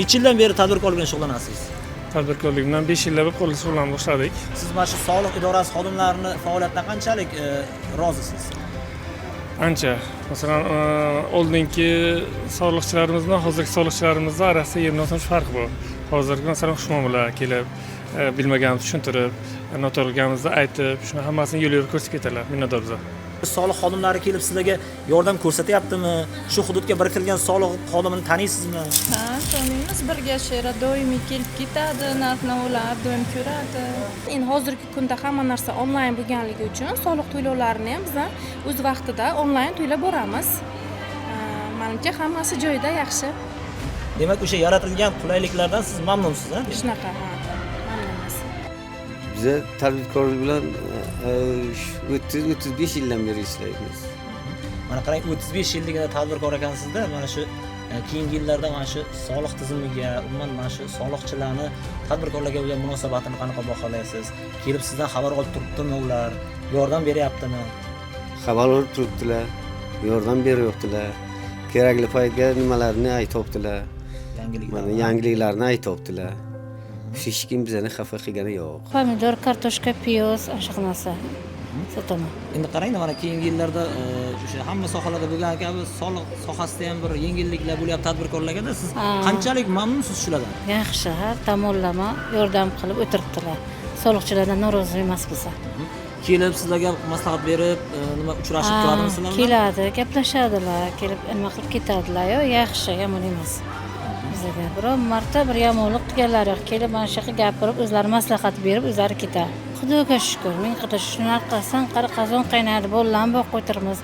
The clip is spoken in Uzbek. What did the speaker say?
Necha yildan beri tadbirkorlik bilan shug'ullanasiz? Tadbirkorlik bilan 5 yillar bo'lib qo'lga shug'ullanib boshladik. Siz mana shu soliq idorasi xodimlarini faoliyatidan qanchalik rozisiz? Ancha. Masalan, oldingi soliqchilarimiz bilan hozirgi soliqchilarimiz orasida yerdan so'ng farq bor. Hozirgi masalan xushmuomala kelib, bilmaganimizni tushuntirib, noto'g'riligimizni aytib, shuni hammasini yo'l-yo'l ko'rsatib ketadilar. Minnatdormiz. Soliq xodimlari kelib sizlarga yordam ko'rsatyaptimi? Shu hududga biriktirilgan soliq xodimini taniysizmi? Ha, taniymiz. Birga shera doimiy kelib ketadi, narx-navolar doim ko'radi. Endi hozirgi kunda hamma narsa onlayn bo'lganligi uchun soliq to'lovlarini ham biz o'z vaqtida onlayn to'lab boramiz. Menimcha hammasi joyida, yaxshi. Demak, o'sha yaratilgan qulayliklardan siz mamnunsiz, ha? Shunaqa, ha. Mamnunmiz. Biz tadbirkorlik bilan 30-35 yildan beri ishlaymiz. Mana qarang, 35 yilligina tadbirkor ekansizda, mana shu keyingi yillarda mana shu soliq tizimiga, umuman mana shu soliqchilarni tadbirkorlarga bo'lgan munosabatini qanaqa baholaysiz? Kelib sizdan xabar olib turibdimi ular? Yordam beryaptimi? Xabar olib turibdilar, yordam beryaptilar. Kerakli paytga nimalarni aytibdilar. Mana yangiliklarni aytibdilar. Hech kim bizani xafa qilgani yo'q. Pomidor, kartoshka, piyoz, o'sha narsa sotaman. Endi qarang, mana keyingi yillarda o'sha hamma sohalarda bo'lgan kabi soliq sohasida ham bir yengilliklar bo'lyapti tadbirkorlarga-da. Siz qanchalik mamnunsiz shulardan? Yaxshi, har tomonlama yordam qilib o'tiribdilar. Soliqchilardan norozi emas biz. Kelib sizlarga maslahat berib, nima uchrashib turadimi sizlar bilan? Keladi, gaplashadilar, kelib nima qilib ketadilar-yu, yaxshi, yomon emas. Bizga biror marta bir yomonlik qilganlar yo'q. Kelib mana shu yerga gapirib, o'zlari maslahat berib, o'zlari ketadi. Xudoga shukr, ming qadar shuni qilsam, qara qazon qaynadi, bolalarni boqib o'tirmiz.